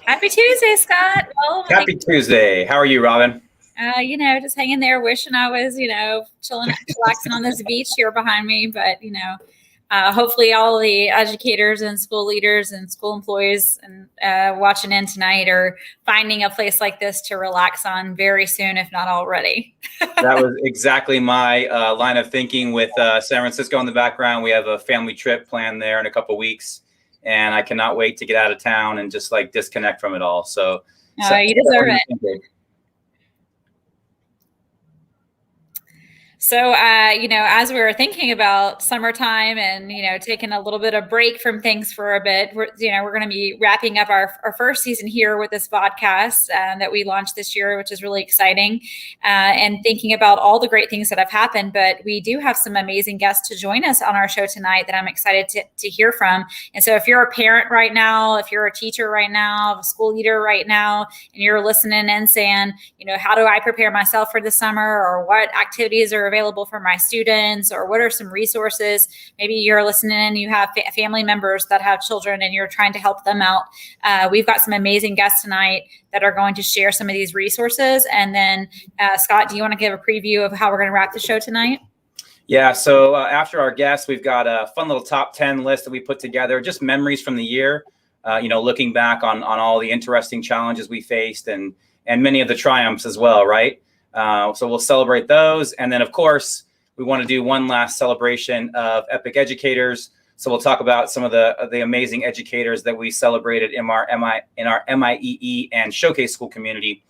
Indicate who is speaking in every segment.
Speaker 1: Happy Tuesday, Scott. Oh my,
Speaker 2: Happy Tuesday. How are you, Robin?
Speaker 1: just hanging there, wishing I was, chilling, chillaxing on this beach here behind me. But hopefully, all the educators and school leaders and school employees and watching in tonight are finding a place like this to relax on very soon, if not already.
Speaker 2: That was exactly my line of thinking with San Francisco in the background. We have a family trip planned there in a couple weeks, and I cannot wait to get out of town and just like disconnect from it all. So
Speaker 1: you deserve it. So, as we were thinking about summertime and, taking a little bit of break from things for a bit, we're going to be wrapping up our first season here with this podcast that we launched this year, which is really exciting, and thinking about all the great things that have happened. But we do have some amazing guests to join us on our show tonight that I'm excited to hear from. And so if you're a parent right now, if you're a teacher right now, a school leader right now, and you're listening and saying, how do I prepare myself for the summer, or what activities are available for my students, or what are some resources? Maybe you're listening and you have family members that have children and you're trying to help them out. We've got some amazing guests tonight that are going to share some of these resources. And then Scott, do you want to give a preview of how we're going to wrap the show tonight?
Speaker 2: Yeah, so after our guests, we've got a fun little top 10 list that we put together, just memories from the year, looking back on all the interesting challenges we faced and many of the triumphs as well, right? So we'll celebrate those. And then, of course, we want to do one last celebration of Epic Educators. So we'll talk about some of the amazing educators that we celebrated in our MIEE and Showcase School community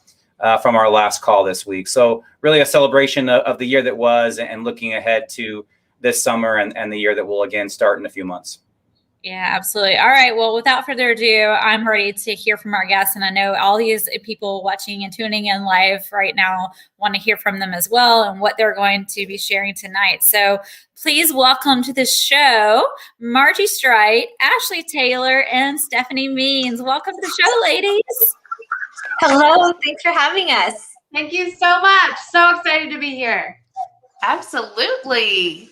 Speaker 2: from our last call this week. So really a celebration of the year that was and looking ahead to this summer and the year that will again start in a few months.
Speaker 1: Yeah, absolutely. All right. Well, without further ado, I'm ready to hear from our guests. And I know all these people watching and tuning in live right now want to hear from them as well and what they're going to be sharing tonight. So please welcome to the show, Margie Strite, Ashley Taylor, and Stephanie Means. Welcome to the show, ladies.
Speaker 3: Hello. Thanks for having us.
Speaker 4: Thank you so much. So excited to be here.
Speaker 3: Absolutely.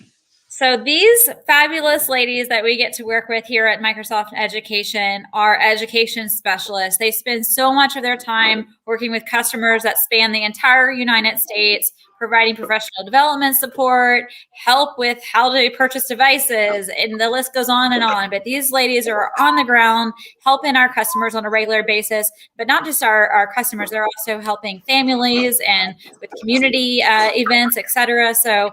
Speaker 1: So these fabulous ladies that we get to work with here at Microsoft Education are education specialists. They spend so much of their time working with customers that span the entire United States, providing professional development support, help with how to purchase devices, and the list goes on and on. But these ladies are on the ground helping our customers on a regular basis, but not just our customers, they're also helping families and with community events, etc. So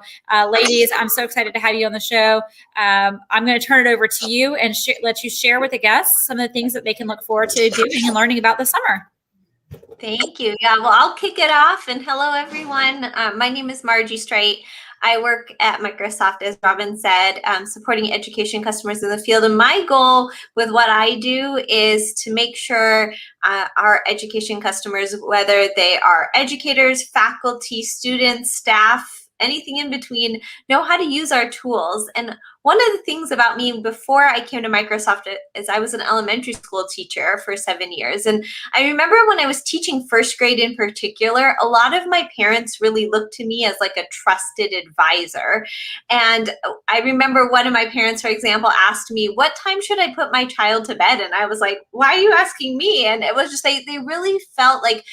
Speaker 1: ladies, I'm so excited to have you on the show. I'm going to turn it over to you and let you share with the guests some of the things that they can look forward to doing and learning about this summer.
Speaker 3: Thank you. Yeah, well, I'll kick it off. And hello, everyone. My name is Margie Strite. I work at Microsoft, as Robin said, supporting education customers in the field. And my goal with what I do is to make sure our education customers, whether they are educators, faculty, students, staff, anything in between, know how to use our tools. And one of the things about me before I came to Microsoft is I was an elementary school teacher for 7 years. And I remember when I was teaching first grade in particular, a lot of my parents really looked to me as like a trusted advisor. And I remember one of my parents, for example, asked me, what time should I put my child to bed? And I was like, why are you asking me? And it was just, they really felt like,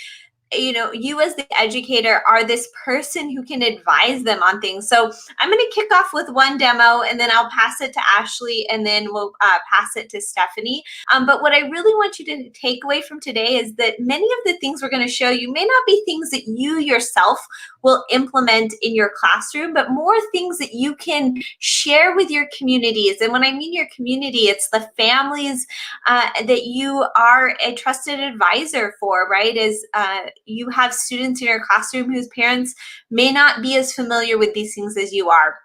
Speaker 3: you as the educator are this person who can advise them on things. So I'm going to kick off with one demo and then I'll pass it to Ashley and then we'll pass it to Stephanie. But what I really want you to take away from today is that many of the things we're going to show you may not be things that you yourself will implement in your classroom, but more things that you can share with your communities. And when I mean your community, it's the families that you are a trusted advisor for, right? As you have students in your classroom whose parents may not be as familiar with these things as you are.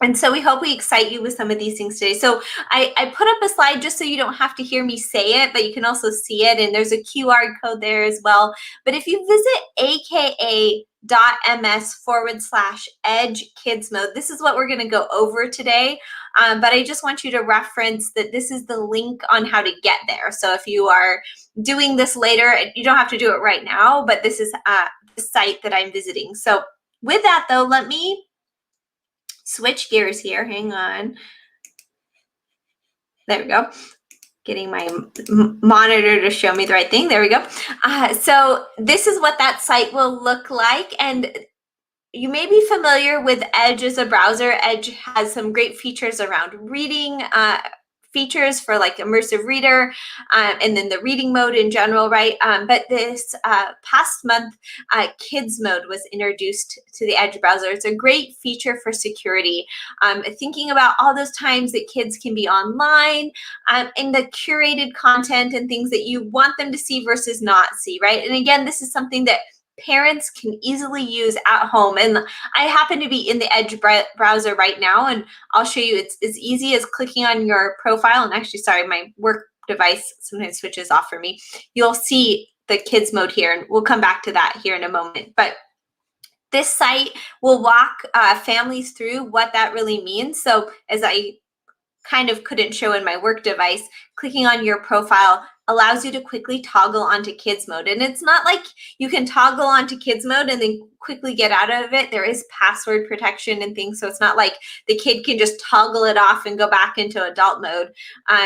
Speaker 3: And so we hope we excite you with some of these things today. So I put up a slide just so you don't have to hear me say it, but you can also see it. And there's a QR code there as well. But if you visit aka.ms/edge kids mode, this is what we're going to go over today. But I just want you to reference that this is the link on how to get there. So if you are doing this later, you don't have to do it right now, but this is the site that I'm visiting. So with that though, let me switch gears here. Hang on. There we go. getting my monitor to show me the right thing. There we go. So this is what that site will look like. And you may be familiar with Edge as a browser. Edge has some great features around reading, features for like immersive reader, and then the reading mode in general, right? But this past month, kids mode was introduced to the Edge browser. It's a great feature for security. Thinking about all those times that kids can be online, and the curated content and things that you want them to see versus not see, right? And again, this is something that parents can easily use at home. And I happen to be in the Edge browser right now, and I'll show you. It's as easy as clicking on your profile. And actually, sorry, my work device sometimes switches off for me. You'll see the kids mode here, and we'll come back to that here in a moment. But this site will walk families through what that really means. So as I kind of couldn't show in my work device, clicking on your profile allows you to quickly toggle onto kids mode. And it's not like you can toggle onto kids mode and then quickly get out of it. There is password protection and things. So it's not like the kid can just toggle it off and go back into adult mode.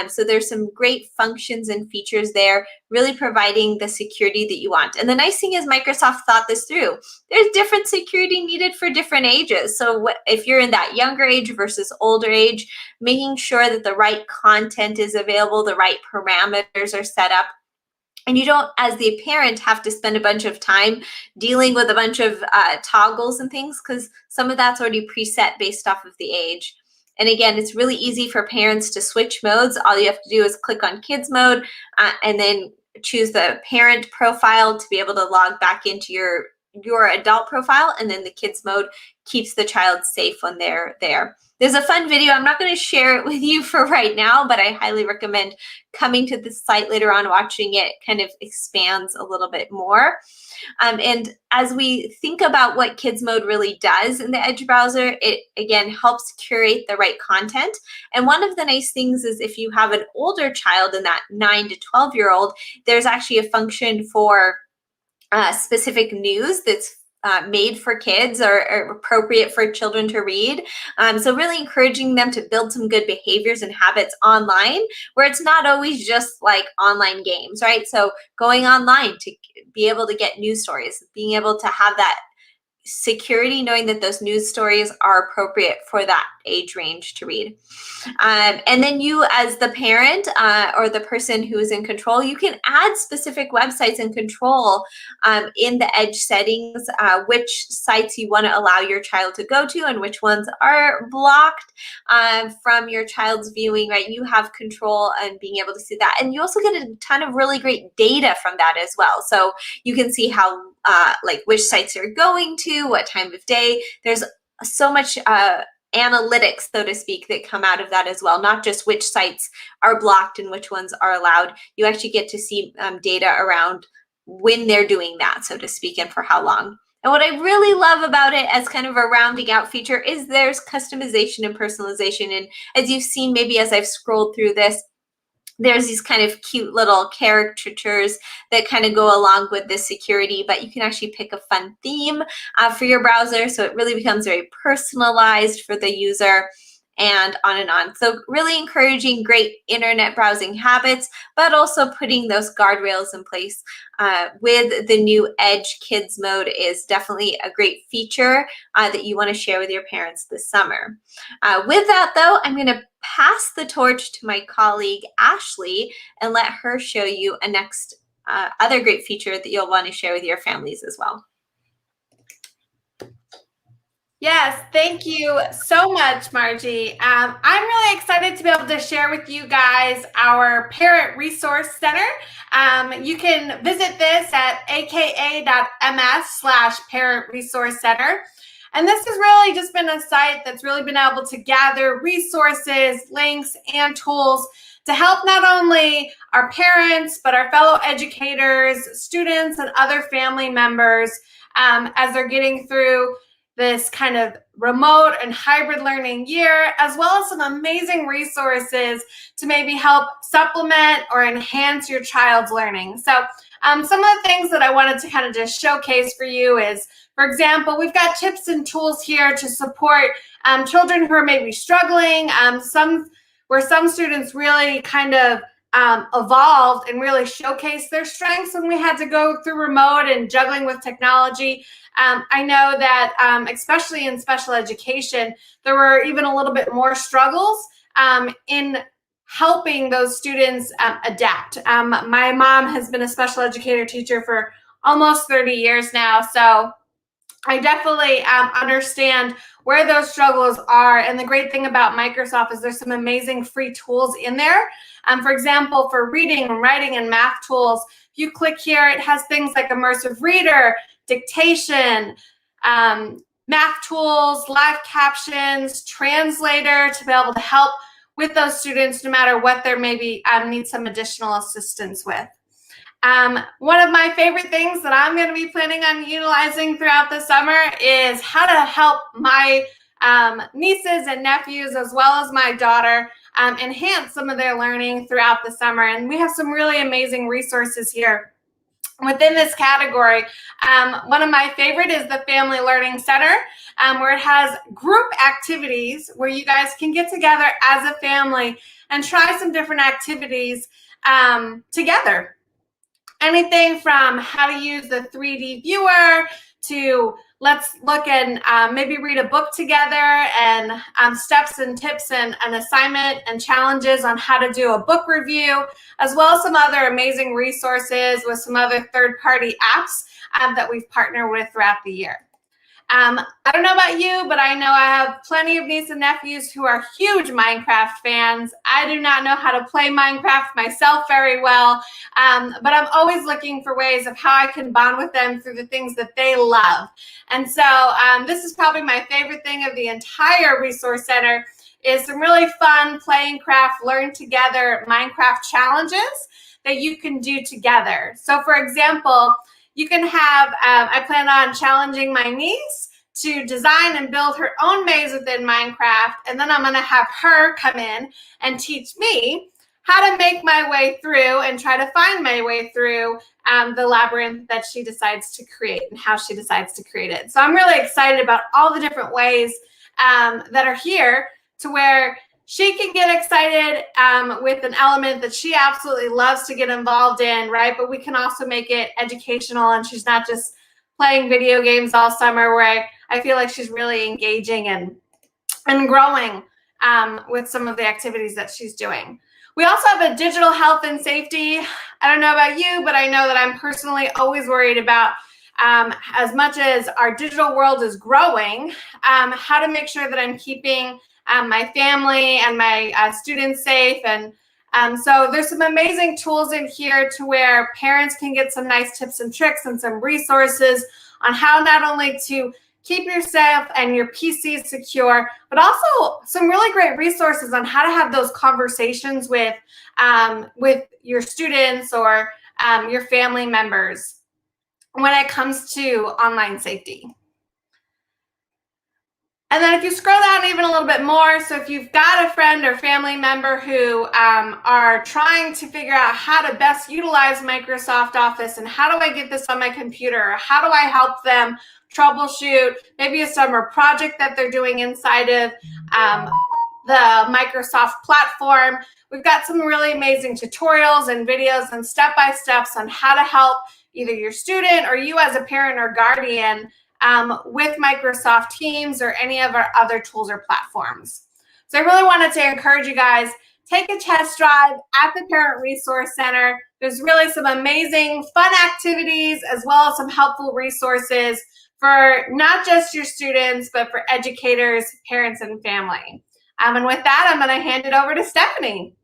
Speaker 3: So there's some great functions and features there, really providing the security that you want. And the nice thing is Microsoft thought this through. There's different security needed for different ages. So if you're in that younger age versus older age, making sure that the right content is available, the right parameters are set up. And you don't, as the parent, have to spend a bunch of time dealing with a bunch of toggles and things, because some of that's already preset based off of the age. And again, it's really easy for parents to switch modes. All you have to do is click on kids mode and then choose the parent profile to be able to log back into your adult profile, and then the kids mode keeps the child safe when they're there. There's a fun video. I'm not going to share it with you for right now, but I highly recommend coming to this site later on, watching it. Kind of expands a little bit more. And as we think about what kids mode really does in the Edge browser, it again helps curate the right content. And one of the nice things is if you have an older child, in that 9 to 12-year-old, there's actually a function for specific news that's made for kids or appropriate for children to read. So really encouraging them to build some good behaviors and habits online, where it's not always just like online games, right? So going online to be able to get news stories, being able to have that security, knowing that those news stories are appropriate for that age range to read. And then you, as the parent or the person who is in control, you can add specific websites and control in the Edge settings, which sites you want to allow your child to go to and which ones are blocked from your child's viewing, right? You have control and being able to see that. And you also get a ton of really great data from that as well. So you can see how like which sites you're going to, what time of day. There's so much analytics, so to speak, that come out of that as well. Not just which sites are blocked and which ones are allowed. You actually get to see data around when they're doing that, so to speak, and for how long. And what I really love about it as kind of a rounding out feature is there's customization and personalization. And as you've seen, maybe as I've scrolled through this, there's these kind of cute little caricatures that kind of go along with this security, but you can actually pick a fun theme for your browser. So it really becomes very personalized for the user, and on and on. So really encouraging great internet browsing habits, but also putting those guardrails in place with the new Edge Kids mode is definitely a great feature that you want to share with your parents this summer. With that though, I'm going to pass the torch to my colleague, Ashley, and let her show you a next other great feature that you'll want to share with your families as well.
Speaker 4: Yes, thank you so much, Margie. I'm really excited to be able to share with you guys our Parent Resource Center. You can visit this at aka.ms/Parent Resource Center. And this has really just been a site that's really been able to gather resources, links, and tools to help not only our parents, but our fellow educators, students, and other family members as they're getting through this kind of remote and hybrid learning year, as well as some amazing resources to maybe help supplement or enhance your child's learning. So some of the things that I wanted to kind of just showcase for you is, for example, we've got tips and tools here to support children who are maybe struggling, where some students really kind of evolved and really showcased their strengths when we had to go through remote and juggling with technology. I know that especially in special education, there were even a little bit more struggles in helping those students adapt. My mom has been a special educator teacher for almost 30 years now, so I definitely understand where those struggles are. And the great thing about Microsoft is there's some amazing free tools in there. For example, for reading and writing and math tools, if you click here, it has things like immersive reader, dictation, math tools, live captions, translator to be able to help with those students no matter what they maybe need some additional assistance with. One of my favorite things that I'm going to be planning on utilizing throughout the summer is how to help my nieces and nephews, as well as my daughter, enhance some of their learning throughout the summer. And we have some really amazing resources here within this category. One of my favorite is the Family Learning Center, where it has group activities where you guys can get together as a family and try some different activities together. Anything from how to use the 3D viewer to let's look and maybe read a book together, and steps and tips and an assignment and challenges on how to do a book review, as well as some other amazing resources with some other third-party apps that we've partnered with throughout the year. I don't know about you, but I know I have plenty of nieces and nephews who are huge Minecraft fans. I do not know how to play Minecraft myself very well, but I'm always looking for ways of how I can bond with them through the things that they love. And so this is probably my favorite thing of the entire Resource Center, is some really fun play and craft, learn together Minecraft challenges that you can do together. So for example, you can have, I plan on challenging my niece to design and build her own maze within Minecraft, and then I'm gonna have her come in and teach me how to make my way through and try to find my way through the labyrinth that she decides to create and how she decides to create it. So I'm really excited about all the different ways that are here to where she can get excited with an element that she absolutely loves to get involved in, right? But we can also make it educational, and she's not just playing video games all summer, where I feel like she's really engaging and growing with some of the activities that she's doing. We also have a digital health and safety. I don't know about you, but I know that I'm personally always worried about, as much as our digital world is growing, how to make sure that I'm keeping my family and my students safe. And so there's some amazing tools in here to where parents can get some nice tips and tricks and some resources on how not only to keep yourself and your PC secure, but also some really great resources on how to have those conversations with your students or your family members when it comes to online safety. And then if you scroll down even a little bit more, so if you've got a friend or family member who are trying to figure out how to best utilize Microsoft Office and how do I get this on my computer, or how do I help them troubleshoot maybe a summer project that they're doing inside of the Microsoft platform, we've got some really amazing tutorials and videos and step-by-steps on how to help either your student or you as a parent or guardian with Microsoft Teams or any of our other tools or platforms. So I really wanted to encourage you guys, take a test drive at the Parent Resource Center. There's really some amazing fun activities as well as some helpful resources for not just your students, but for educators, parents, and family. And with that, I'm going to hand it over to Stephanie.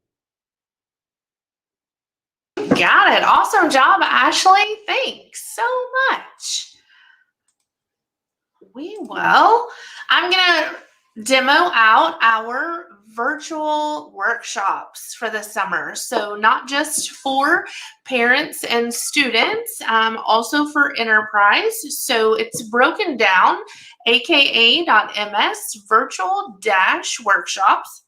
Speaker 5: Got it. Awesome job, Ashley. Thanks so much. I'm going to demo out our virtual workshops for the summer. So not just for parents and students, also for enterprise. So it's broken down, aka.ms virtual-workshops.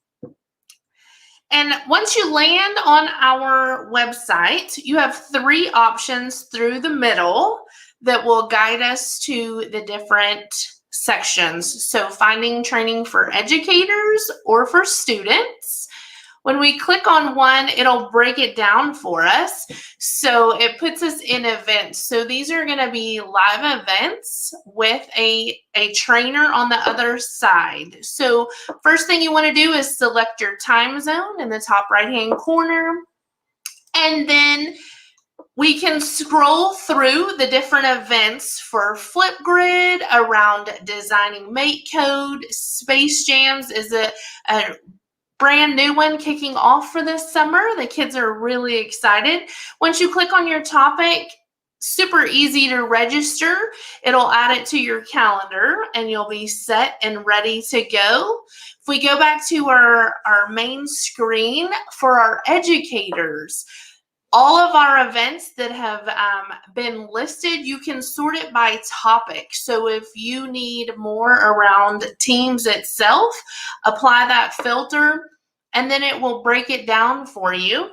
Speaker 5: And once you land on our website, you have 3 options through the middle that will guide us to the different sections. So finding training for educators or for students, When we click on one, it'll break it down for us. So it puts us in events. So these are going to be live events with a trainer on the other side. So first thing you want to do is select your time zone in the top right-hand corner. And then we can scroll through the different events for Flipgrid, around designing mate code. Space Jams is a brand new one kicking off for this summer. The kids are really excited. Once you click on your topic, super easy to register. It'll add it to your calendar and you'll be set and ready to go. If we go back to our main screen for our educators, all of our events that have been listed, you can sort it by topic. So if you need more around Teams itself, apply that filter, and then it will break it down for you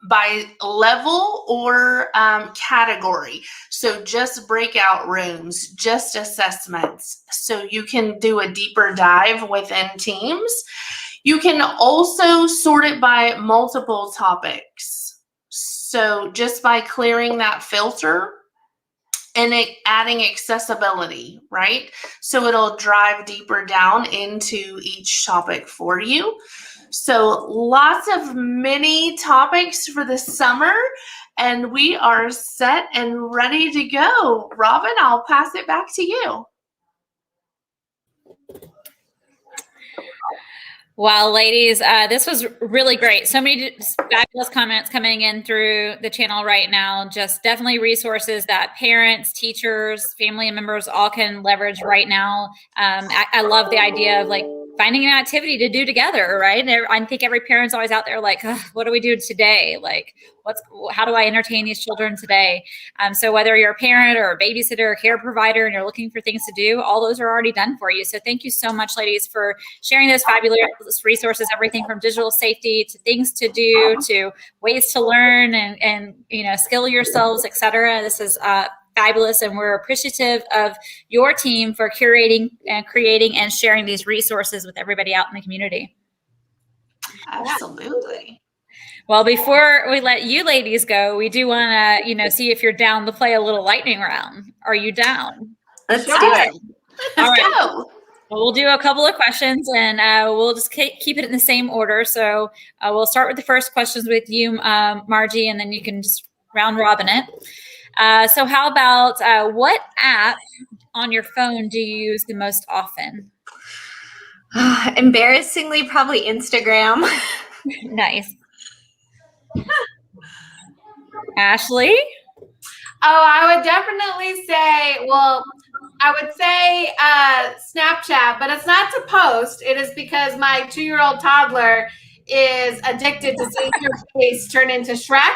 Speaker 5: by level or category. So just breakout rooms, just assessments. So you can do a deeper dive within Teams. You can also sort it by multiple topics. So just by clearing that filter and adding accessibility, right? So it'll drive deeper down into each topic for you. So lots of mini topics for the summer, and we are set and ready to go. Robin, I'll pass it back to you.
Speaker 1: Well, ladies, this was really great. So many fabulous comments coming in through the channel right now. Just definitely resources that parents, teachers, family members all can leverage right now. I love the idea of like finding an activity to do together, right? And I think every parent's always out there like, what do we do today? Like, how do I entertain these children today? So whether you're a parent or a babysitter or care provider and you're looking for things to do, all those are already done for you. So thank you so much, ladies, for sharing those fabulous resources, everything from digital safety to things to do to ways to learn and skill yourselves, etc. This is fabulous, and we're appreciative of your team for curating and creating and sharing these resources with everybody out in the community.
Speaker 5: Absolutely.
Speaker 1: Well, before we let you ladies go, we do want to, see if you're down to play a little lightning round. Are you down?
Speaker 3: Let's do it.
Speaker 1: All right. Well, we'll do a couple of questions, and we'll just keep it in the same order. So we'll start with the first questions with you, Margie, and then you can just round robin it. So how about what app on your phone do you use the most often?
Speaker 3: Embarrassingly, probably Instagram.
Speaker 1: Nice. Ashley?
Speaker 4: Oh, I would definitely say, I would say Snapchat, but it's not to post. It is because my 2-year-old toddler is addicted to seeing her face turn into Shrek.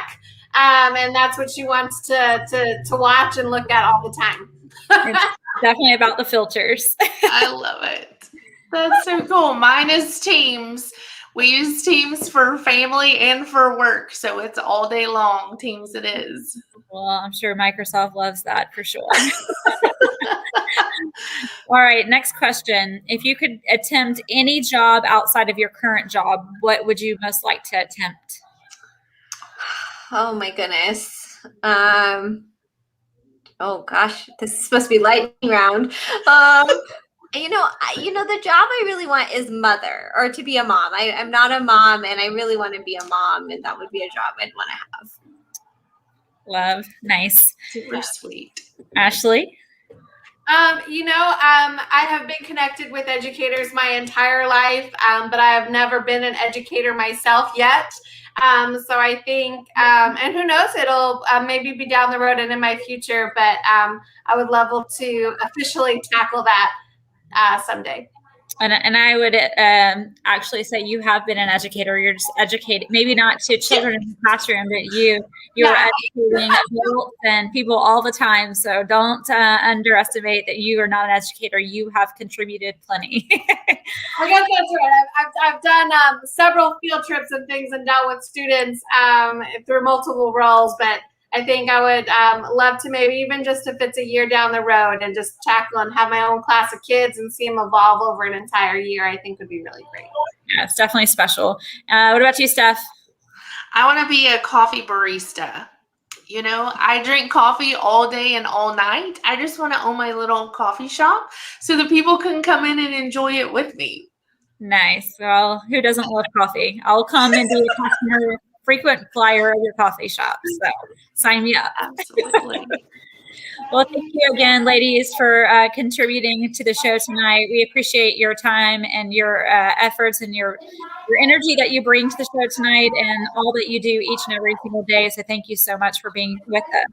Speaker 4: And that's what she wants to watch and look at all the time.
Speaker 1: It's definitely about the filters.
Speaker 5: I love it. That's so cool. Mine is Teams. We use Teams for family and for work, so it's all day long. Teams it is.
Speaker 1: Well, I'm sure Microsoft loves that for sure. All right, next question. If you could attempt any job outside of your current job, what would you most like to attempt?
Speaker 3: Oh my goodness. Oh gosh, this is supposed to be lightning round. The job I really want is mother, or to be a mom. I'm not a mom, and I really want to be a mom, and that would be a job I'd want to have.
Speaker 1: Love. Nice.
Speaker 5: Super sweet.
Speaker 1: Ashley?
Speaker 4: I have been connected with educators my entire life, but I have never been an educator myself yet. So I think, and who knows, it'll maybe be down the road and in my future, but I would love to officially tackle that someday.
Speaker 1: And I would actually say you have been an educator. You're just educating, maybe not to children in the classroom, but you're educating adults and people all the time. So don't underestimate that you are not an educator. You have contributed plenty.
Speaker 4: I guess that's right. I've done several field trips and things and dealt with students through multiple roles, but I think I would love to maybe even just if it's a year down the road and just tackle and have my own class of kids and see them evolve over an entire year, I think would be really great.
Speaker 1: Yeah, it's definitely special. What about you, Steph?
Speaker 5: I want to be a coffee barista. You know, I drink coffee all day and all night. I just want to own my little coffee shop so that people can come in and enjoy it with me.
Speaker 1: Nice. Well, who doesn't love coffee? I'll come and be a customer, frequent flyer of your coffee shop. So sign me up.
Speaker 5: Absolutely.
Speaker 1: Well, thank you again, ladies, for contributing to the show tonight. We appreciate your time and your efforts and your energy that you bring to the show tonight and all that you do each and every single day. So thank you so much for being with us.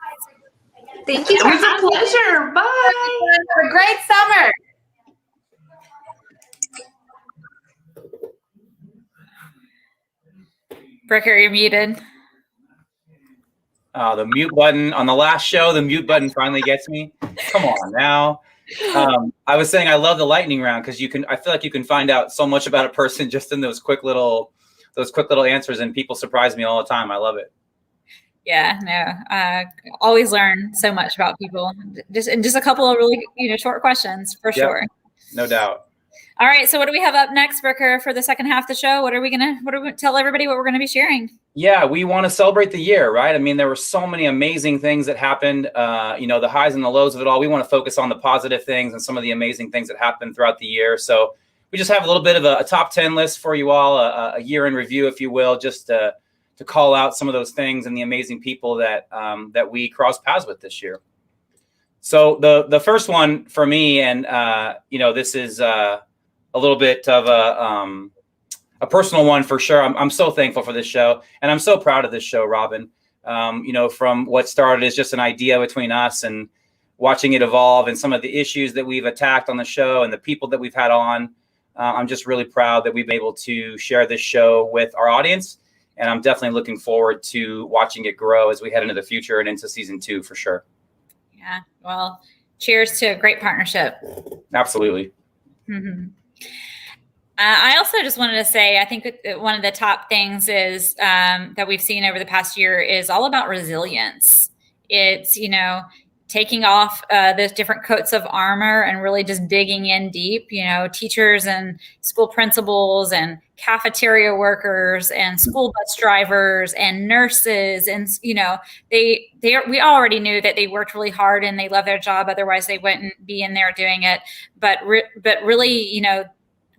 Speaker 3: Thank you.
Speaker 5: It was a pleasure. Bye.
Speaker 4: Have a great summer.
Speaker 1: Bricker, you're muted.
Speaker 2: The mute button on the last show, the mute button finally gets me. Come on now. I was saying I love the lightning round because I feel like you can find out so much about a person just in those quick little answers, and people surprise me all the time. I love it.
Speaker 1: Yeah, no, always learn so much about people. Just a couple of really short questions for sure.
Speaker 2: No doubt.
Speaker 1: All right, so what do we have up next, Bricker, for the second half of the show? What are we gonna tell everybody what we're gonna be sharing?
Speaker 2: Yeah, we want to celebrate the year, right? I mean, there were so many amazing things that happened, the highs and the lows of it all. We want to focus on the positive things and some of the amazing things that happened throughout the year. So we just have a little bit of a top 10 list for you all, a year in review, if you will, just to call out some of those things and the amazing people that we crossed paths with this year. So the first one for me, and this is a little bit of a personal one for sure. I'm so thankful for this show, and I'm so proud of this show, Robin. From what started as just an idea between us and watching it evolve, and some of the issues that we've attacked on the show and the people that we've had on, I'm just really proud that we've been able to share this show with our audience. And I'm definitely looking forward to watching it grow as we head into the future and into season 2 for sure.
Speaker 1: Yeah. Well, cheers to a great partnership.
Speaker 2: Absolutely.
Speaker 1: Mm-hmm. I also just wanted to say, I think one of the top things is that we've seen over the past year is all about resilience. It's, taking off those different coats of armor and really just digging in deep. Teachers and school principals and cafeteria workers and school bus drivers and nurses, and we already knew that they worked really hard and they love their job, otherwise they wouldn't be in there doing it. But really,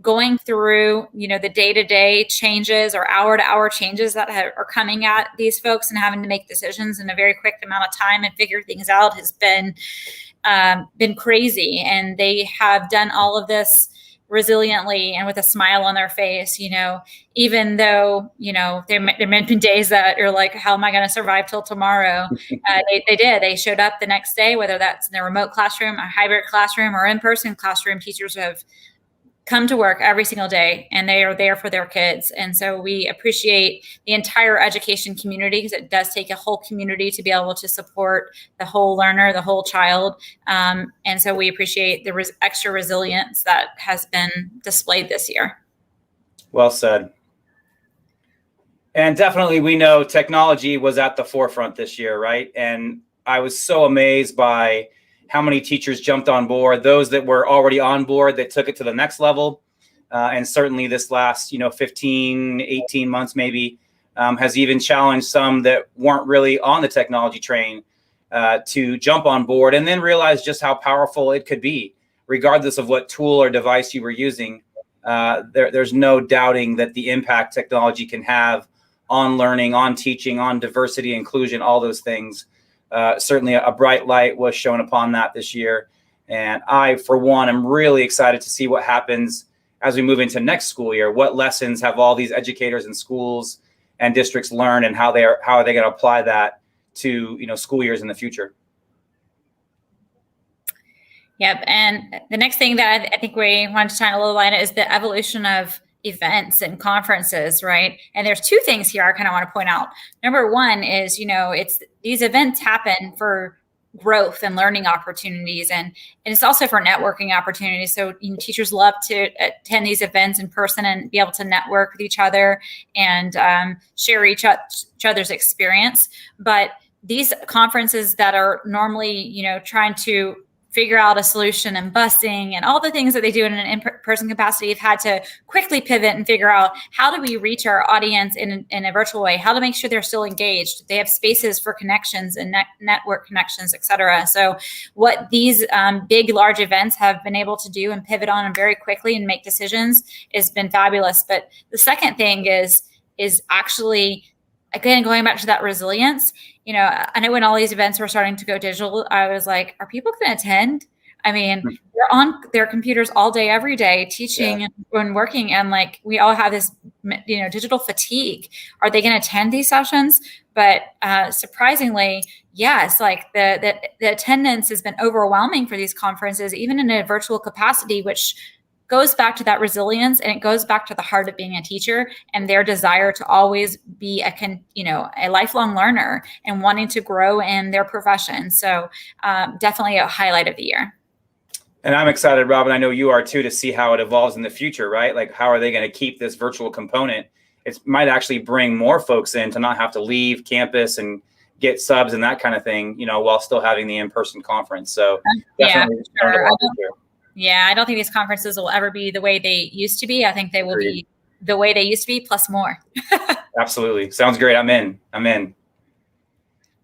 Speaker 1: going through, the day-to-day changes or hour-to-hour changes that are coming at these folks and having to make decisions in a very quick amount of time and figure things out has been crazy. And they have done all of this resiliently and with a smile on their face, even though, there may have been days that are like, how am I going to survive till tomorrow? They did. They showed up the next day, whether that's in their remote classroom, a hybrid classroom, or in-person classroom. Teachers have come to work every single day, and they are there for their kids. And so we appreciate the entire education community, because it does take a whole community to be able to support the whole learner, the whole child. And so we appreciate the extra resilience that has been displayed this year.
Speaker 2: Well said. And definitely we know technology was at the forefront this year, right? And I was so amazed by how many teachers jumped on board, those that were already on board, that took it to the next level. And certainly this last, 15, 18 months maybe has even challenged some that weren't really on the technology train to jump on board and then realize just how powerful it could be, regardless of what tool or device you were using. There's no doubting that the impact technology can have on learning, on teaching, on diversity, inclusion, all those things. Certainly a bright light was shown upon that this year. And I, for one, am really excited to see what happens as we move into next school year. What lessons have all these educators and schools and districts learned, and how are they going to apply that to, school years in the future?
Speaker 1: Yep. And the next thing that I think we want to shine a little light on is the evolution of events and conferences, right? And there's two things here I kind of want to point out. Number one is, it's these events happen for growth and learning opportunities, and it's also for networking opportunities. So teachers love to attend these events in person and be able to network with each other and share each other's experience. But these conferences that are normally, trying to figure out a solution and busing and all the things that they do in an in-person capacity, have had to quickly pivot and figure out, how do we reach our audience in a virtual way? How to make sure they're still engaged? They have spaces for connections and network connections, et cetera. So what these big, large events have been able to do and pivot on very quickly and make decisions has been fabulous. But the second thing is actually, again, going back to that resilience. I know when all these events were starting to go digital, I was like, are people going to attend? I mean, they're on their computers all day, every day, teaching and working. And like, we all have this, digital fatigue. Are they going to attend these sessions? But surprisingly, yes, like the attendance has been overwhelming for these conferences, even in a virtual capacity, which goes back to that resilience, and it goes back to the heart of being a teacher and their desire to always be a lifelong learner and wanting to grow in their profession. So definitely a highlight of the year.
Speaker 2: And I'm excited, Robin, I know you are too, to see how it evolves in the future, right? Like, how are they going to keep this virtual component? It might actually bring more folks in to not have to leave campus and get subs and that kind of thing, while still having the in-person conference. So definitely.
Speaker 1: Yeah, I don't think these conferences will ever be the way they used to be. I think they will be the way they used to be, plus more.
Speaker 2: Absolutely. Sounds great. I'm in.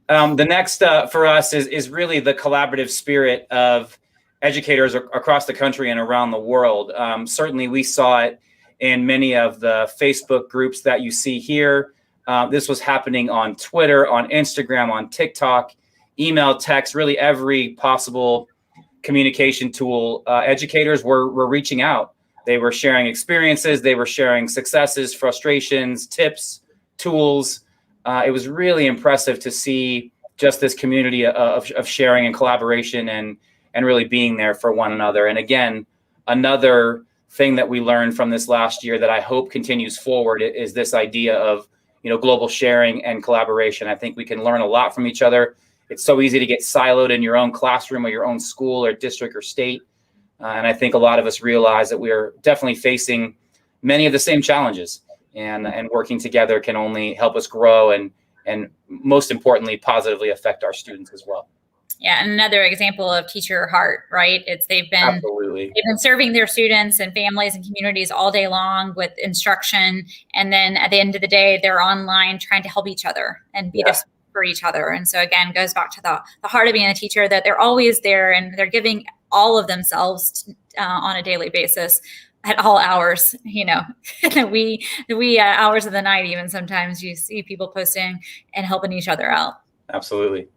Speaker 2: The next for us is really the collaborative spirit of educators across the country and around the world. Certainly, we saw it in many of the Facebook groups that you see here. This was happening on Twitter, on Instagram, on TikTok, email, text, really every possible communication tool. Educators were reaching out. They were sharing experiences. They were sharing successes, frustrations, tips, tools. It was really impressive to see just this community of sharing and collaboration and really being there for one another. And again, another thing that we learned from this last year that I hope continues forward is this idea of, global sharing and collaboration. I think we can learn a lot from each other. It's so easy to get siloed in your own classroom or your own school or district or state. And I think a lot of us realize that we're definitely facing many of the same challenges, and working together can only help us grow and most importantly, positively affect our students as well.
Speaker 1: Yeah, and another example of teacher heart, right? They've been serving their students and families and communities all day long with instruction, and then at the end of the day, they're online trying to help each other and be there for each other. And so again, goes back to the heart of being a teacher, that they're always there and they're giving all of themselves on a daily basis at all hours. The wee hours of the night, even sometimes you see people posting and helping each other out.
Speaker 2: Absolutely.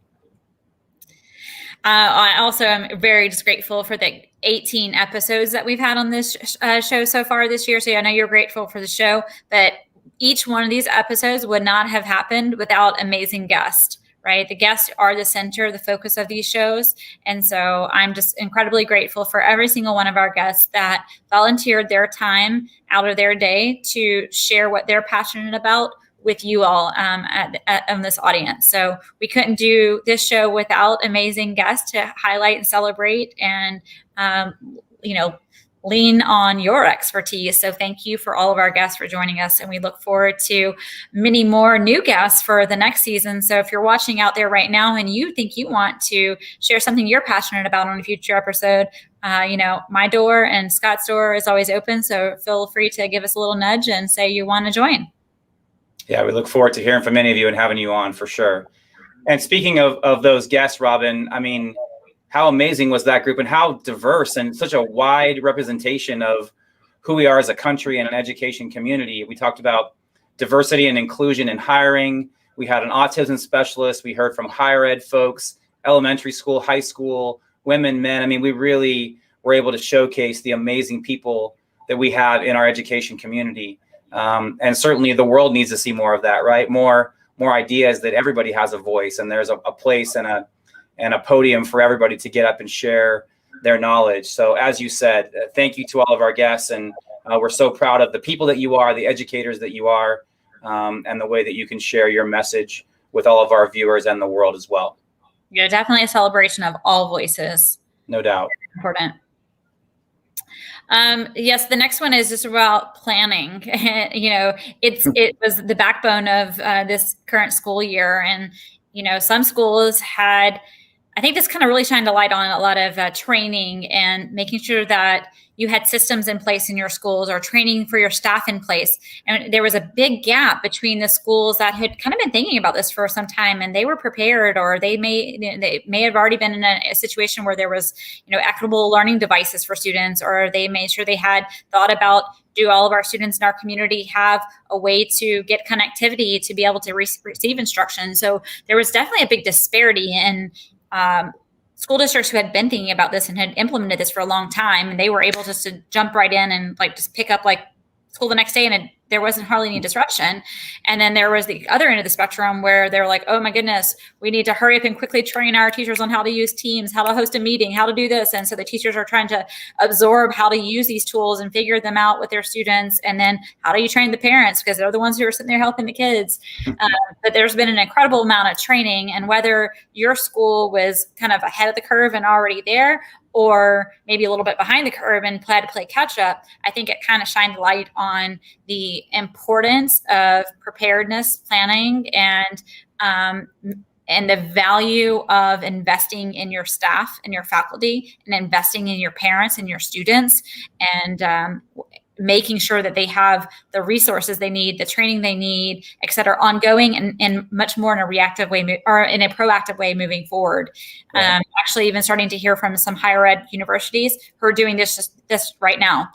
Speaker 1: I also am very just grateful for the 18 episodes that we've had on this show so far this year. So I know you're grateful for the show, but each one of these episodes would not have happened without amazing guests, right? The guests are the center, the focus of these shows. And so I'm just incredibly grateful for every single one of our guests that volunteered their time out of their day to share what they're passionate about with you all on this audience. So we couldn't do this show without amazing guests to highlight and celebrate and, lean on your expertise. So thank you for all of our guests for joining us. And we look forward to many more new guests for the next season. So if you're watching out there right now and you think you want to share something you're passionate about on a future episode, my door and Scott's door is always open. So feel free to give us a little nudge and say you want to join.
Speaker 2: Yeah, we look forward to hearing from many of you and having you on for sure. And speaking of those guests, Robin, I mean, how amazing was that group and how diverse and such a wide representation of who we are as a country and an education community. We talked about diversity and inclusion in hiring. We had an autism specialist. We heard from higher ed folks, elementary school, high school, women, men. I mean, we really were able to showcase the amazing people that we have in our education community. And certainly the world needs to see more of that, right? More ideas that everybody has a voice and there's a place and a podium for everybody to get up and share their knowledge. So as you said, thank you to all of our guests. And we're so proud of the people that you are, the educators that you are, and the way that you can share your message with all of our viewers and the world as well.
Speaker 1: Yeah, definitely a celebration of all voices.
Speaker 2: No doubt.
Speaker 1: Important. Yes, the next one is just about planning. It was the backbone of this current school year. And some schools had, I think this kind of really shined a light on a lot of training and making sure that you had systems in place in your schools or training for your staff in place. And there was a big gap between the schools that had kind of been thinking about this for some time and they were prepared, or they may have already been in a situation where there was, equitable learning devices for students, or they made sure they had thought about, do all of our students in our community have a way to get connectivity to be able to receive instruction? So there was definitely a big disparity in school districts who had been thinking about this and had implemented this for a long time, and they were able just to jump right in and just pick up school the next day, and there wasn't hardly any disruption. And then there was the other end of the spectrum where they're like, oh my goodness, we need to hurry up and quickly train our teachers on how to use Teams, how to host a meeting, how to do this. And so the teachers are trying to absorb how to use these tools and figure them out with their students. And then how do you train the parents, because they're the ones who are sitting there helping the kids. But there's been an incredible amount of training, and whether your school was kind of ahead of the curve and already there, or maybe a little bit behind the curve and had to play catch up, I think it kind of shined light on the importance of preparedness, planning, and the value of investing in your staff and your faculty, and investing in your parents and your students, and making sure that they have the resources they need, the training they need, et cetera, ongoing, and much more in a reactive way or in a proactive way moving forward. Right. Actually, even starting to hear from some higher ed universities who are doing this right now.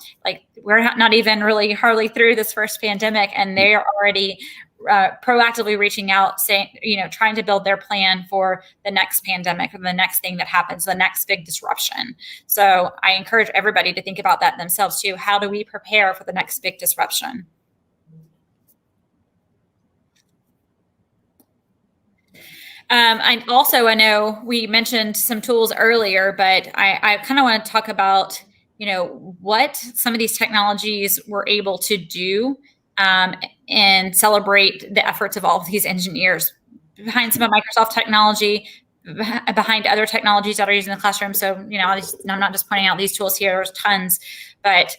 Speaker 1: We're not even really hardly through this first pandemic, and they are already proactively reaching out, saying, trying to build their plan for the next pandemic or the next thing that happens, the next big disruption. So I encourage everybody to think about that themselves too. How do we prepare for the next big disruption? I know we mentioned some tools earlier, but I kind of want to talk about, what some of these technologies were able to do and celebrate the efforts of all of these engineers behind some of Microsoft technology, behind other technologies that are used in the classroom. So, I'm not just pointing out these tools here, there's tons, but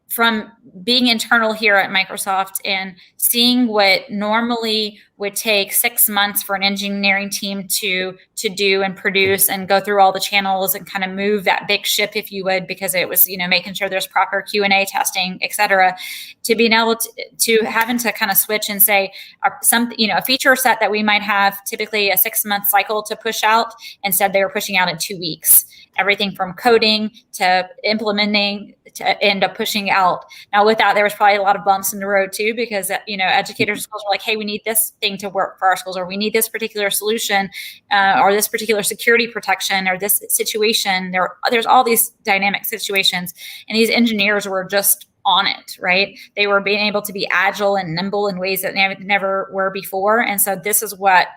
Speaker 1: from being internal here at Microsoft and seeing what normally would take 6 months for an engineering team to do and produce and go through all the channels and kind of move that big ship, if you would, because it was, making sure there's proper Q&A testing, et cetera, to being able to having to kind of switch and say a feature set that we might have typically a 6-month cycle to push out, instead they were pushing out in 2 weeks. Everything from coding to implementing to end up pushing out. Now with that, there was probably a lot of bumps in the road too, because, educators and schools were like, hey, we need this thing to work for our schools, or we need this particular solution, or this particular security protection, or this situation. There's all these dynamic situations, and these engineers were just on it, right? They were being able to be agile and nimble in ways that never were before. And so this is what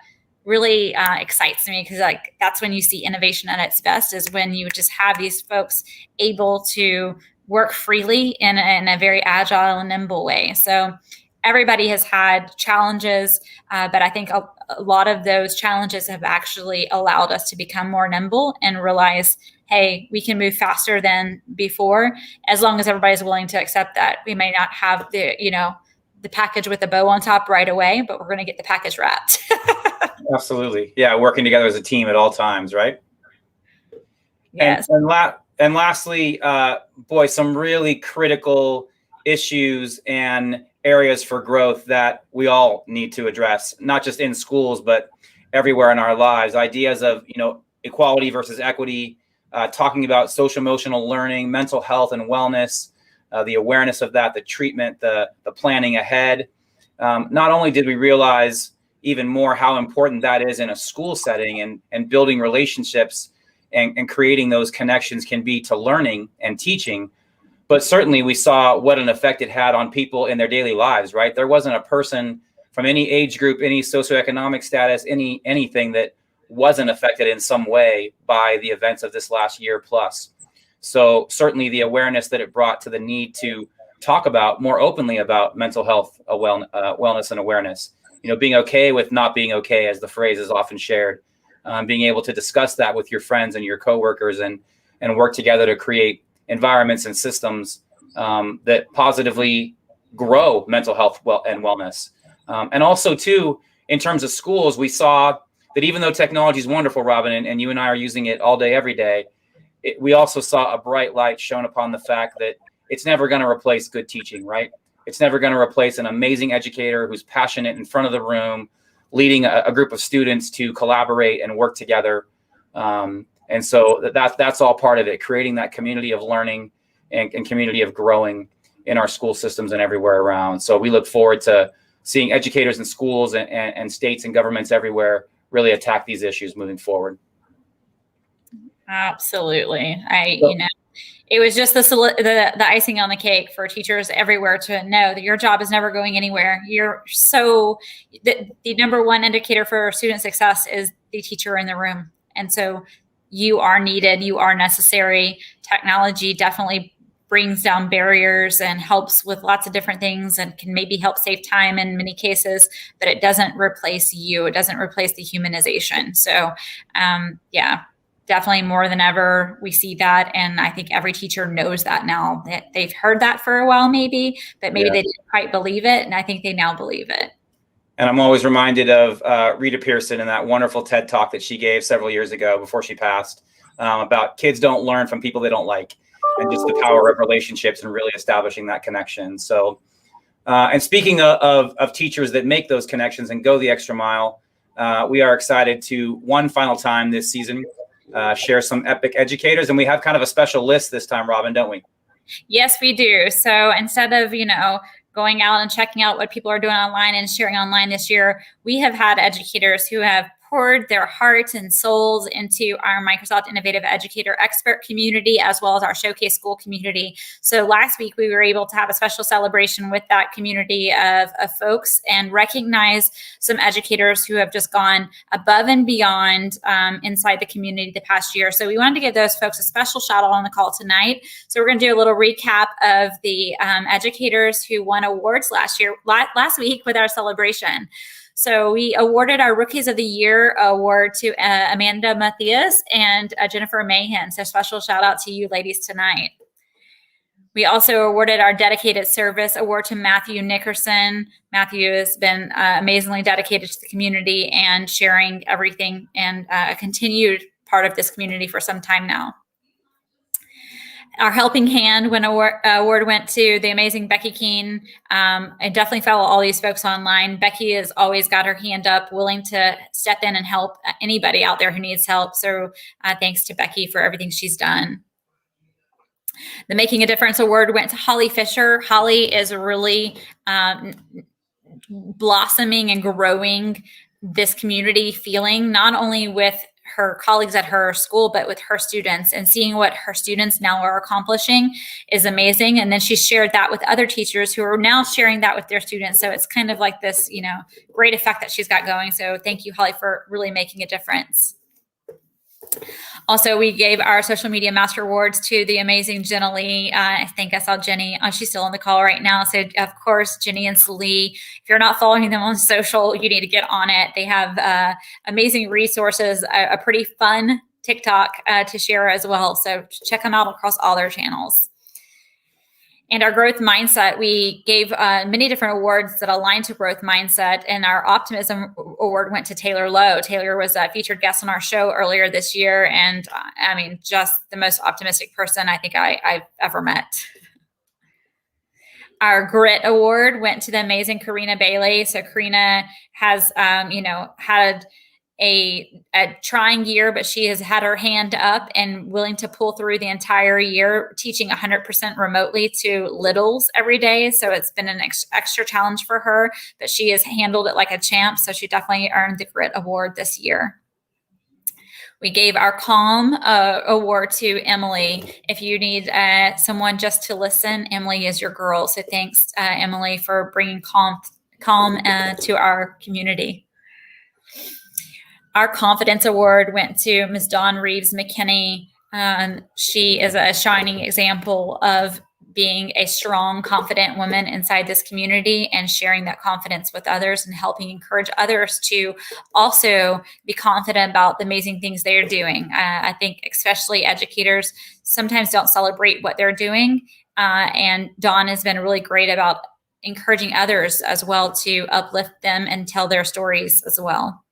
Speaker 1: really excites me, because that's when you see innovation at its best, is when you just have these folks able to work freely in a very agile and nimble way. So everybody has had challenges, but I think a lot of those challenges have actually allowed us to become more nimble and realize, hey, we can move faster than before, as long as everybody's willing to accept that. We may not have the package with the bow on top right away, but we're going to get the package wrapped.
Speaker 2: Absolutely. Yeah. Working together as a team at all times, right?
Speaker 1: Yes.
Speaker 2: And lastly, some really critical issues and areas for growth that we all need to address, not just in schools, but everywhere in our lives. Ideas of, equality versus equity, talking about social emotional learning, mental health and wellness, the awareness of that, the treatment, the planning ahead. Not only did we realize even more how important that is in a school setting, and building relationships and creating those connections can be to learning and teaching, but certainly we saw what an effect it had on people in their daily lives, right? There wasn't a person from any age group, any socioeconomic status, anything that wasn't affected in some way by the events of this last year plus. So certainly the awareness that it brought to the need to talk about more openly about mental health, wellness and awareness, being okay with not being okay, as the phrase is often shared, being able to discuss that with your friends and your coworkers, and work together to create environments and systems that positively grow mental health and wellness. And also too, in terms of schools, we saw that even though technology is wonderful, Robin, and you and I are using it all day, every day, we also saw a bright light shown upon the fact that it's never going to replace good teaching, right? It's never going to replace an amazing educator who's passionate in front of the room, leading a group of students to collaborate and work together. And so that's all part of it, creating that community of learning and community of growing in our school systems and everywhere around. So we look forward to seeing educators in schools and states and governments everywhere really attack these issues moving forward.
Speaker 1: Absolutely. It was just the icing on the cake for teachers everywhere to know that your job is never going anywhere. The number one indicator for student success is the teacher in the room. And so you are needed, you are necessary. Technology definitely brings down barriers and helps with lots of different things and can maybe help save time in many cases, but it doesn't replace you. It doesn't replace the humanization. So definitely more than ever, we see that. And I think every teacher knows that now. That they've heard that for a while maybe, but maybe they didn't quite believe it. And I think they now believe it.
Speaker 2: And I'm always reminded of Rita Pearson and that wonderful TED talk that she gave several years ago before she passed about kids don't learn from people they don't like, and just the power of relationships and really establishing that connection. So, and speaking of teachers that make those connections and go the extra mile, we are excited to one final time this season share some epic educators. And we have kind of a special list this time, Robin, don't we?
Speaker 1: Yes, we do. So instead of, going out and checking out what people are doing online and sharing online this year, we have had educators who have poured their hearts and souls into our Microsoft Innovative Educator Expert community, as well as our Showcase School community. So last week, we were able to have a special celebration with that community of folks and recognize some educators who have just gone above and beyond inside the community the past year. So we wanted to give those folks a special shout out on the call tonight. So we're going to do a little recap of the educators who won awards last week with our celebration. So we awarded our Rookies of the Year award to Amanda Matthias and Jennifer Mahan. So special shout out to you ladies tonight. We also awarded our Dedicated Service Award to Matthew Nickerson. Matthew has been amazingly dedicated to the community and sharing everything and a continued part of this community for some time now. Our Helping Hand award went to the amazing Becky Keene. I definitely follow all these folks online. Becky has always got her hand up, willing to step in and help anybody out there who needs help. So thanks to Becky for everything she's done. The Making a Difference award went to Holly Fisher. Holly is really blossoming and growing this community feeling, not only with her colleagues at her school, but with her students, and seeing what her students now are accomplishing is amazing. And then she shared that with other teachers who are now sharing that with their students. So it's kind of like this, great effect that she's got going. So thank you, Holly, for really making a difference. Also, we gave our Social Media Master Awards to the amazing Jenna Lee. I think I saw Jenny. She's still on the call right now. So, of course, Jenny and Celie, if you're not following them on social, you need to get on it. They have amazing resources, a pretty fun TikTok to share as well. So check them out across all their channels. And our growth mindset, we gave many different awards that align to growth mindset. And our optimism award went to Taylor Lowe. Taylor was a featured guest on our show earlier this year. And just the most optimistic person I think I've ever met. Our grit award went to the amazing Karina Bailey. So Karina has, had a trying year, but she has had her hand up and willing to pull through the entire year, teaching 100% remotely to littles every day. So it's been an extra challenge for her, but she has handled it like a champ. So she definitely earned the Grit Award this year. We gave our Calm award to Emily. If you need someone just to listen, Emily is your girl. So thanks, Emily, for bringing calm to our community. Our Confidence Award went to Ms. Dawn Reeves McKinney. She is a shining example of being a strong, confident woman inside this community and sharing that confidence with others and helping encourage others to also be confident about the amazing things they are doing. I think especially educators sometimes don't celebrate what they're doing. And Dawn has been really great about encouraging others as well to uplift them and tell their stories as well.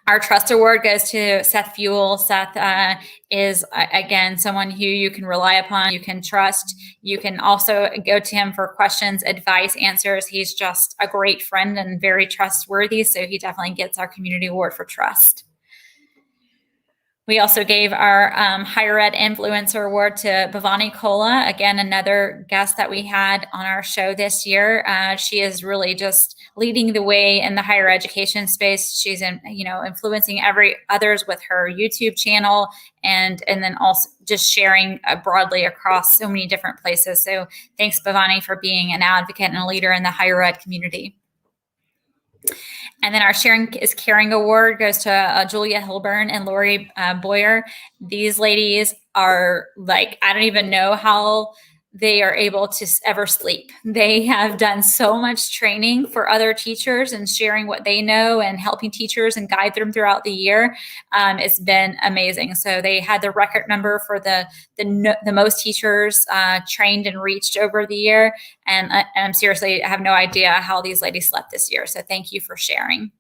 Speaker 1: Our Trust Award goes to Seth Fuel. Seth is, again, someone who you can rely upon, you can trust. You can also go to him for questions, advice, answers. He's just a great friend and very trustworthy, so he definitely gets our Community Award for Trust. We also gave our Higher Ed Influencer Award to Bhavani Kola, again, another guest that we had on our show this year. She is really just leading the way in the higher education space. She's influencing others with her YouTube channel, and then also just sharing broadly across so many different places. So thanks, Bhavani, for being an advocate and a leader in the higher ed community. And then our Sharing is Caring Award goes to Julia Hilburn and Lori Boyer. These ladies are like, I don't even know how they are able to ever sleep. They have done so much training for other teachers and sharing what they know and helping teachers and guide them throughout the year. It's been amazing. So they had the record number for the most teachers trained and reached over the year. And I'm seriously, I have no idea how these ladies slept this year. So thank you for sharing.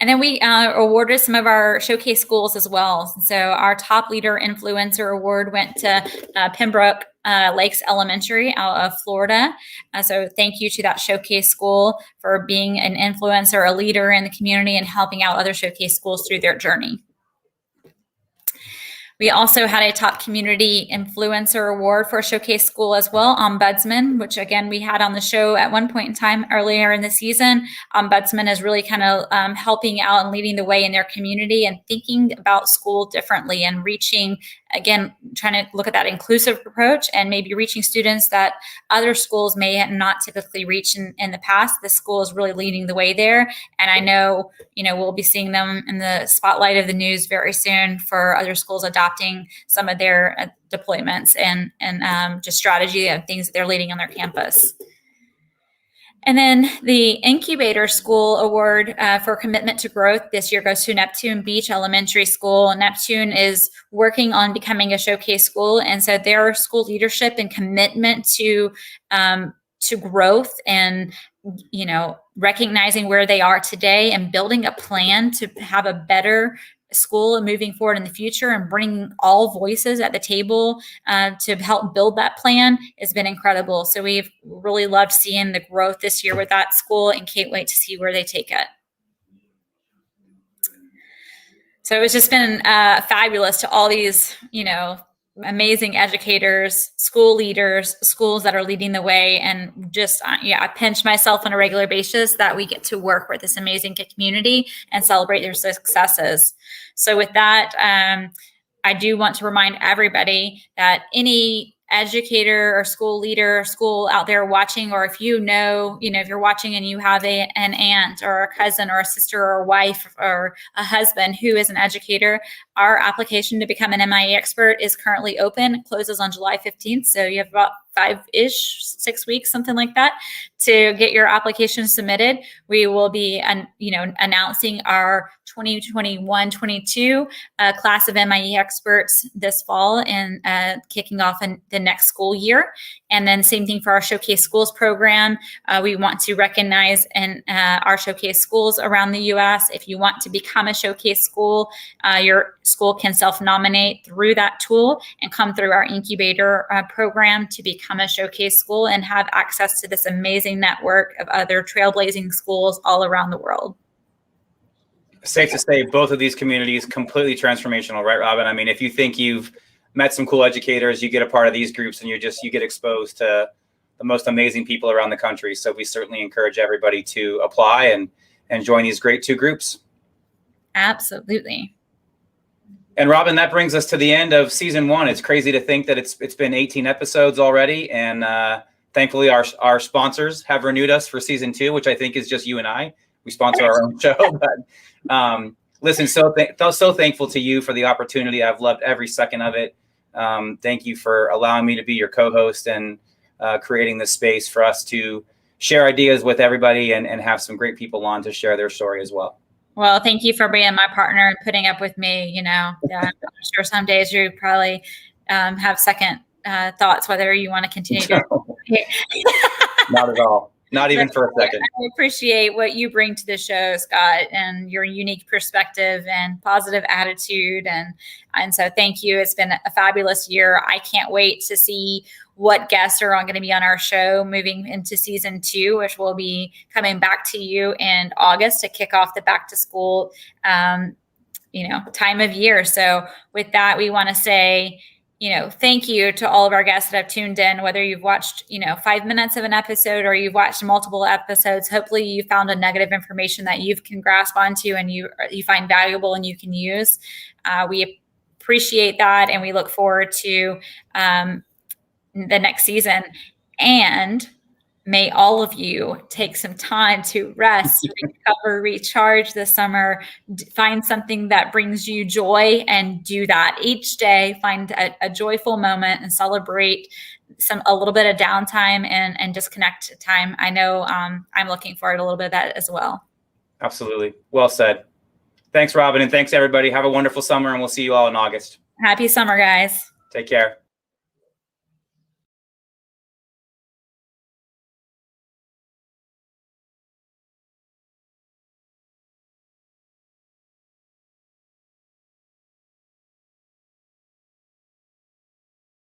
Speaker 1: And then we awarded some of our showcase schools as well. So our Top Leader Influencer Award went to Pembroke Lakes Elementary out of Florida. So thank you to that showcase school for being an influencer, a leader in the community, and helping out other showcase schools through their journey. We also had a Top Community Influencer Award for a showcase school as well, Ombudsman, which again, we had on the show at one point in time earlier in the season. Ombudsman is really kind of helping out and leading the way in their community and thinking about school differently and reaching, again, trying to look at that inclusive approach and maybe reaching students that other schools may not typically reach in the past. This school is really leading the way there. And I know, we'll be seeing them in the spotlight of the news very soon for other schools adopting some of their deployments and just strategy and things that they're leading on their campus. And then the Incubator School Award for Commitment to Growth this year goes to Neptune Beach Elementary School. Neptune is working on becoming a showcase school, and so their school leadership and commitment to growth and recognizing where they are today and building a plan to have a better school moving forward in the future and bringing all voices at the table to help build that plan has been incredible. So we've really loved seeing the growth this year with that school and can't wait to see where they take it. So it's just been fabulous to all these, amazing educators, school leaders, schools that are leading the way, and just, I pinch myself on a regular basis that we get to work with this amazing community and celebrate their successes. So with that, I do want to remind everybody that any educator or school leader or school out there watching, or if if you're watching and you have an aunt or a cousin or a sister or a wife or a husband who is an educator, our application to become an MIE expert is currently open. It closes on July 15th. So you have about 6 weeks, something like that, to get your application submitted. We will be, announcing our 2021-22 class of MIE experts this fall and kicking off in the next school year. And then same thing for our Showcase Schools program. We want to recognize our Showcase Schools around the U.S. If you want to become a Showcase School, your school can self-nominate through that tool and come through our incubator program to become a Showcase School and have access to this amazing network of other trailblazing schools all around the world.
Speaker 2: Safe to say both of these communities completely transformational, right, Robin? I mean, if you think you've met some cool educators, you get a part of these groups and you get exposed to the most amazing people around the country. So we certainly encourage everybody to apply and join these great two groups. Absolutely. And Robin, that brings us to the end of season 1. It's crazy to think that it's been 18 episodes already. And thankfully our sponsors have renewed us for season 2, which I think is just you and I. We sponsor our own show, but listen, so thankful to you for the opportunity. I've loved every second of it. Thank you for allowing me to be your co-host and creating this space for us to share ideas with everybody and have some great people on to share their story as well.
Speaker 1: Well, thank you for being my partner and putting up with me. I'm sure some days you probably have second thoughts whether you want to continue to
Speaker 2: Not at all. Not even for a second.
Speaker 1: I appreciate what you bring to the show, Scott, and your unique perspective and positive attitude. And so thank you. It's been a fabulous year. I can't wait to see what guests are going to be on our show moving into season 2, which will be coming back to you in August to kick off the back to school, time of year. So with that, we want to say, thank you to all of our guests that have tuned in, whether you've watched, 5 minutes of an episode or you've watched multiple episodes. Hopefully you found a nugget of information that you can grasp onto and you find valuable and you can use. We appreciate that. And we look forward to the next season. And may all of you take some time to rest, recover, recharge this summer, find something that brings you joy and do that each day. Find a joyful moment and celebrate a little bit of downtime and disconnect time. I know I'm looking forward to a little bit of that as well.
Speaker 2: Absolutely. Well said. Thanks, Robin. And thanks, everybody. Have a wonderful summer, and we'll see you all in August.
Speaker 1: Happy summer, guys.
Speaker 2: Take care.